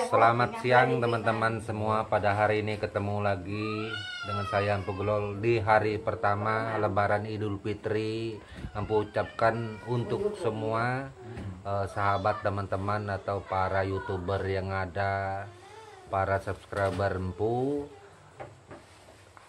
Selamat siang teman-teman semua. Pada hari ini ketemu lagi dengan saya Empu Gelol di hari pertama Lebaran Idul Fitri. Empu ucapkan untuk semua sahabat teman-teman atau para YouTuber yang ada, para subscriber Empu,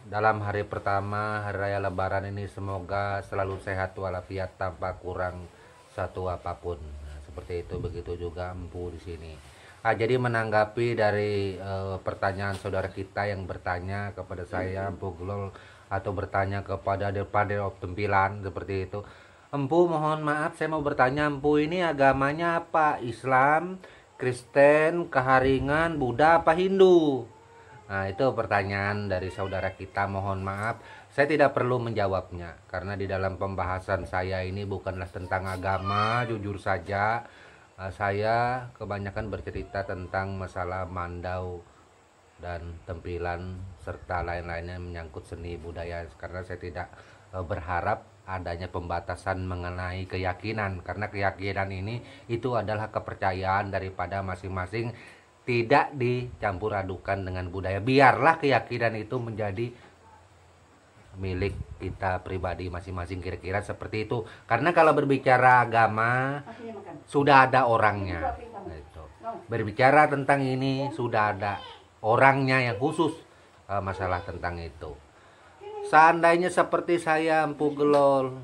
dalam hari pertama hari raya Lebaran ini semoga selalu sehat walafiat tanpa kurang satu apapun. Nah, seperti itu, begitu juga Empu di sini. Jadi menanggapi dari pertanyaan saudara kita yang bertanya kepada saya Empu Gelol atau bertanya kepada Depade of Tempilan seperti itu. Empu, mohon maaf, saya mau bertanya, Empu ini agamanya apa? Islam, Kristen, Keharingan, Buddha, apa Hindu? Nah, itu pertanyaan dari saudara kita. Mohon maaf, saya tidak perlu menjawabnya karena di dalam pembahasan saya ini bukanlah tentang agama, jujur saja. Saya kebanyakan bercerita tentang masalah mandau dan tempilan serta lain-lainnya menyangkut seni budaya, karena saya tidak berharap adanya pembatasan mengenai keyakinan, karena keyakinan ini itu adalah kepercayaan daripada masing-masing, tidak dicampur adukan dengan budaya. Biarlah keyakinan itu menjadi milik kita pribadi masing-masing, kira-kira seperti itu. Karena kalau berbicara agama sudah ada orangnya, gitu. Berbicara tentang ini sudah ada orangnya yang khusus masalah tentang itu. Seandainya seperti saya Empu Gelol,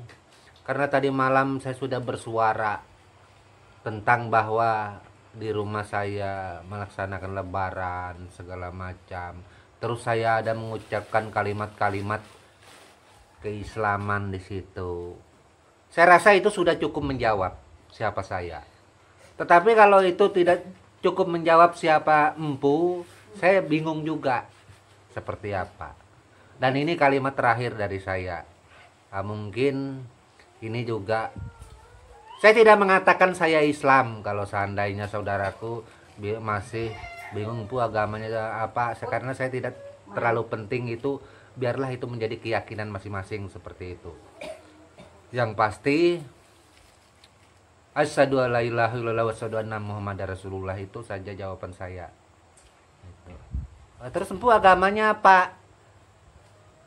karena tadi malam saya sudah bersuara tentang bahwa di rumah saya melaksanakan lebaran segala macam, terus saya ada mengucapkan kalimat-kalimat keislaman di situ. Saya rasa itu sudah cukup menjawab siapa saya. Tetapi kalau itu tidak cukup menjawab siapa Empu, saya bingung juga seperti apa. Dan ini kalimat terakhir dari saya. Mungkin ini juga, saya tidak mengatakan saya Islam. Kalau seandainya saudaraku masih bingung Empu agamanya apa, karena saya tidak terlalu penting itu. Biarlah itu menjadi keyakinan masing-masing seperti itu. Yang pasti asyhadu alla ilaha illallah wa asyhadu anna muhammadar rasulullah, itu saja jawaban saya. Itu. Terus Empu agamanya apa?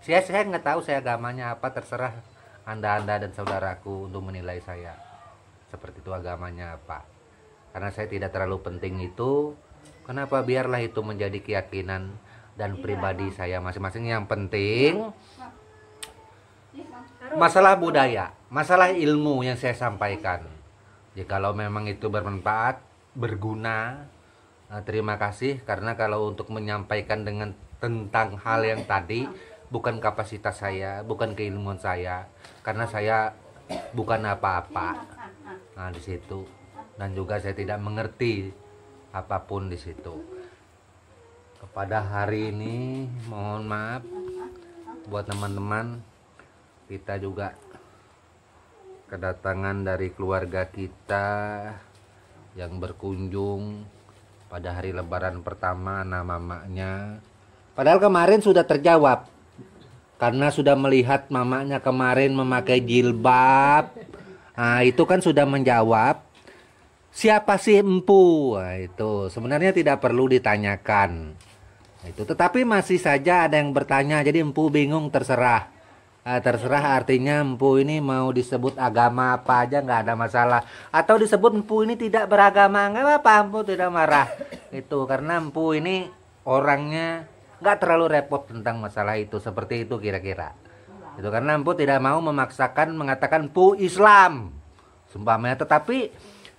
Saya nggak tahu saya agamanya apa, terserah Anda dan saudaraku untuk menilai saya. Seperti itu agamanya apa. Karena saya tidak terlalu penting itu. Kenapa? Biarlah itu menjadi keyakinan dan pribadi saya masing-masing. Yang penting masalah budaya, masalah ilmu yang saya sampaikan, jikalau memang itu bermanfaat, berguna, terima kasih. Karena kalau untuk menyampaikan dengan tentang hal yang tadi, bukan kapasitas saya, bukan keilmuan saya, karena saya bukan apa-apa. Nah, di situ, dan juga saya tidak mengerti apapun di situ. Pada hari ini mohon maaf buat teman-teman, kita juga kedatangan dari keluarga kita yang berkunjung pada hari lebaran pertama mamanya. Padahal kemarin sudah terjawab karena sudah melihat mamanya kemarin memakai jilbab. Nah, itu kan sudah menjawab siapa sih Empu. Nah, itu sebenarnya tidak perlu ditanyakan. Itu, tetapi masih saja ada yang bertanya, jadi Empu bingung. Terserah, terserah artinya Empu ini mau disebut agama apa aja nggak ada masalah, atau disebut Empu ini tidak beragama nggak apa-apa, Empu tidak marah. Itu karena Empu ini orangnya nggak terlalu repot tentang masalah itu, seperti itu kira-kira. Itu karena Empu tidak mau memaksakan mengatakan Empu Islam seumpamanya. Tetapi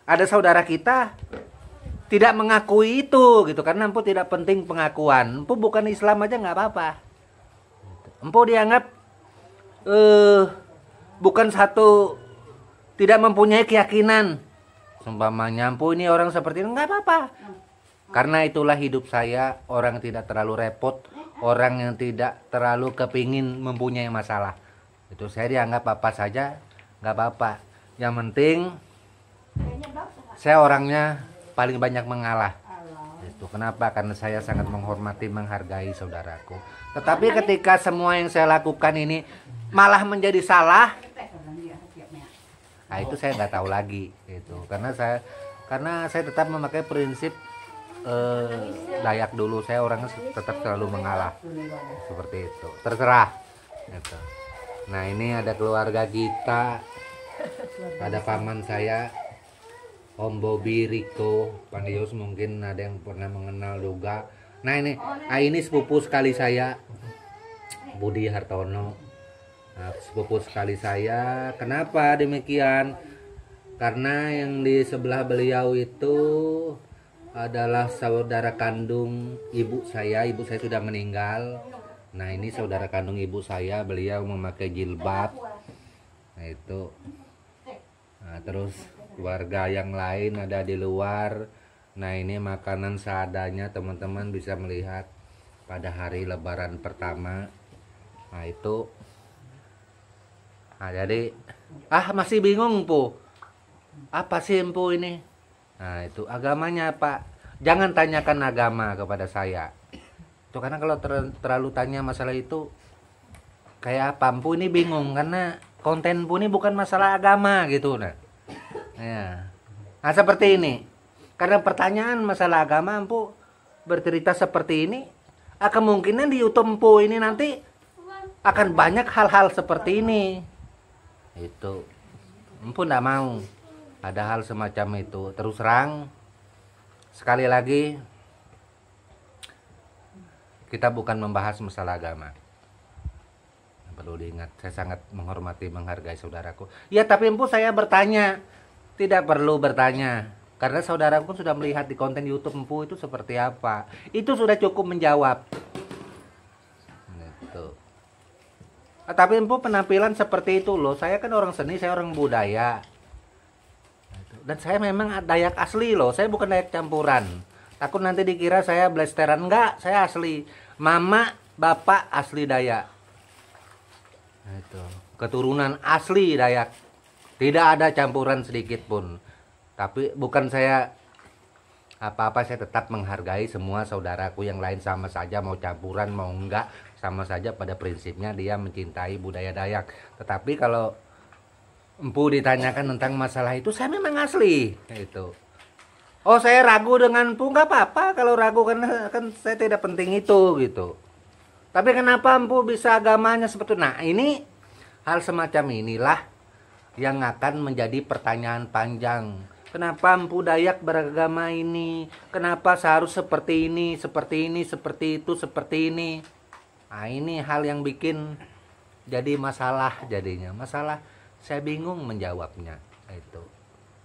ada saudara kita tidak mengakui itu, gitu, karena Empu tidak penting pengakuan. Empu bukan Islam aja nggak apa-apa. Empu dianggap bukan satu, tidak mempunyai keyakinan. Seumpamanya Empu ini orang seperti itu, nggak apa-apa. Karena itulah hidup saya, orang tidak terlalu repot, orang yang tidak terlalu kepingin mempunyai masalah. Itu saya dianggap apa saja, nggak apa-apa. Yang penting saya orangnya paling banyak mengalah. Itu kenapa? Karena saya sangat menghormati, menghargai saudaraku. Tetapi ketika semua yang saya lakukan ini malah menjadi salah, nah itu saya nggak tahu lagi. Itu karena saya tetap memakai prinsip Dayak dulu, saya orangnya tetap selalu mengalah seperti itu, terserah gitu. Nah ini ada keluarga kita, ada paman saya Om Bobby, Rico, Pandius, mungkin ada yang pernah mengenal juga. Nah ini sepupu sekali saya, Budi Hartono. Nah, sepupu sekali saya. Kenapa demikian? Karena yang di sebelah beliau itu adalah saudara kandung ibu saya. Ibu saya sudah meninggal. Nah ini saudara kandung ibu saya. Beliau memakai jilbab. Nah itu. Nah, terus keluarga yang lain ada di luar. Nah ini makanan seadanya, teman-teman bisa melihat pada hari Lebaran pertama. Nah itu. Nah jadi masih bingung Po. Apa sih Empu ini? Nah itu agamanya apa? Jangan tanyakan agama kepada saya. Itu karena kalau terlalu tanya masalah itu kayak apa, Empu ini bingung karena konten Empu ini bukan masalah agama gitu. Nah seperti ini. Karena pertanyaan masalah agama Empu bercerita seperti ini, kemungkinan di YouTube Empu ini nanti akan banyak hal-hal seperti ini. Itu Empu nggak mau ada hal semacam itu. Terus terang, sekali lagi, kita bukan membahas masalah agama. Perlu diingat, saya sangat menghormati, menghargai saudaraku. Ya tapi Empu saya bertanya, tidak perlu bertanya. Karena saudaraku sudah melihat di konten YouTube Empu itu seperti apa. Itu sudah cukup menjawab. Gitu. Tapi Empu penampilan seperti itu loh. Saya kan orang seni, saya orang budaya. Dan saya memang Dayak asli loh, saya bukan Dayak campuran. Takut nanti dikira saya blasteran, enggak, saya asli. Mama, bapak asli Dayak. Nah, itu. Keturunan asli Dayak. Tidak ada campuran sedikit pun. Tapi bukan saya apa-apa, saya tetap menghargai semua saudaraku yang lain sama saja, mau campuran mau enggak, sama saja pada prinsipnya dia mencintai budaya Dayak. Tetapi kalau Empu ditanyakan tentang masalah itu, saya memang asli itu. Oh saya ragu dengan Empu, nggak apa-apa kalau ragu karena kan saya tidak penting itu gitu. Tapi kenapa Empu bisa agamanya seperti itu? Nah ini hal semacam inilah yang akan menjadi pertanyaan panjang. Kenapa Empu Dayak beragama ini? Kenapa seharus seperti ini, seperti ini, seperti itu, seperti ini? Nah ini hal yang bikin jadi masalah jadinya. Masalah saya bingung menjawabnya itu.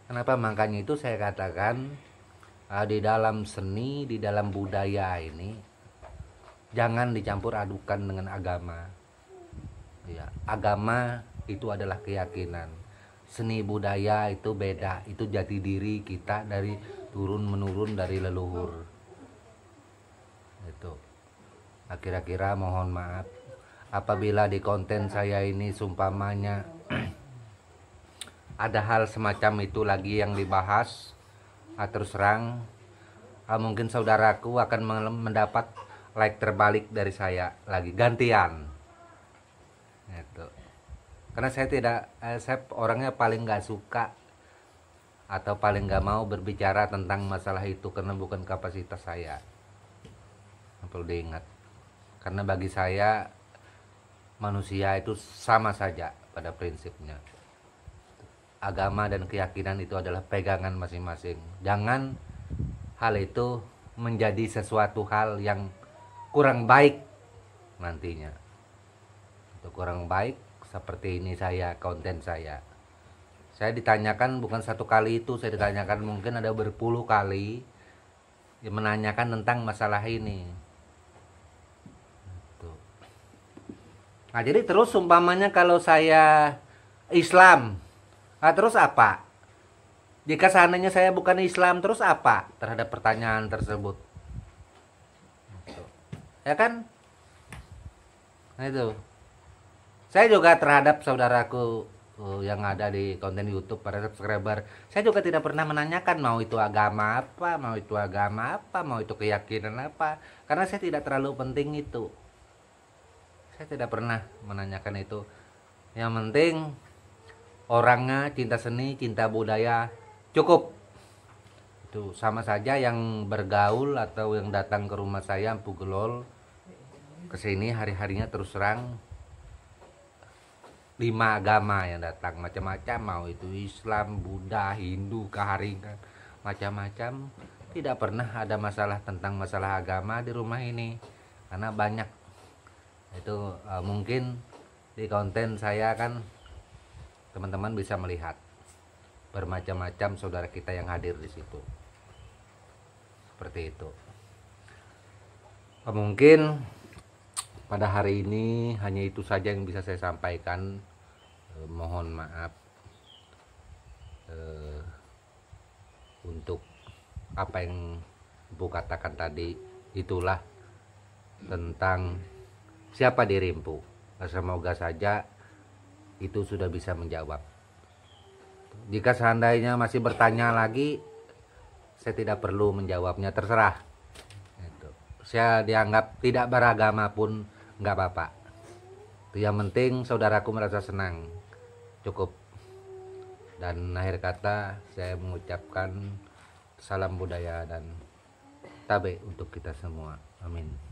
Kenapa? Makanya itu saya katakan di dalam seni, di dalam budaya ini jangan dicampur adukan dengan agama. Ya, agama itu adalah keyakinan. Seni budaya itu beda, itu jati diri kita dari turun menurun dari leluhur. Itu. Kira-kira mohon maaf apabila di konten saya ini sumpamanya ada hal semacam itu lagi yang dibahas, terus terang mungkin saudaraku akan mendapat like terbalik dari saya lagi gantian gitu. Karena saya tidak saya orangnya paling nggak suka atau paling nggak mau berbicara tentang masalah itu karena bukan kapasitas saya. Perlu diingat, karena bagi saya manusia itu sama saja pada prinsipnya. Agama dan keyakinan itu adalah pegangan masing-masing. Jangan hal itu menjadi sesuatu hal yang kurang baik nantinya. Itu kurang baik seperti ini konten saya. Saya ditanyakan bukan satu kali itu, saya ditanyakan mungkin ada berpuluh kali yang menanyakan tentang masalah ini. Nah jadi terus umpamanya kalau saya Islam, terus apa? Jika seandainya saya bukan Islam, terus apa terhadap pertanyaan tersebut? Ya kan? Nah itu. Saya juga terhadap saudaraku yang ada di konten YouTube, para subscriber, saya juga tidak pernah menanyakan mau itu agama apa, mau itu agama apa, mau itu keyakinan apa, karena saya tidak terlalu penting itu. Saya tidak pernah menanyakan itu. Yang penting orangnya cinta seni, cinta budaya, cukup. Itu sama saja yang bergaul atau yang datang ke rumah saya Empu Gelol kesini hari-harinya terus terang 5 agama yang datang, macam-macam, mau itu Islam, Buddha, Hindu, Kaharingan, macam-macam. Tidak pernah ada masalah tentang masalah agama di rumah ini karena banyak itu mungkin di konten saya kan teman-teman bisa melihat bermacam-macam saudara kita yang hadir di situ. Seperti itu. Mungkin pada hari ini hanya itu saja yang bisa saya sampaikan. Mohon maaf untuk apa yang Empu katakan tadi. Itulah tentang siapa diri Empu. Semoga saja itu sudah bisa menjawab. Jika seandainya masih bertanya lagi, saya tidak perlu menjawabnya, terserah. Saya dianggap tidak beragama pun nggak apa-apa. Yang penting saudaraku merasa senang, cukup. Dan akhir kata saya mengucapkan salam budaya dan tabe untuk kita semua. Amin.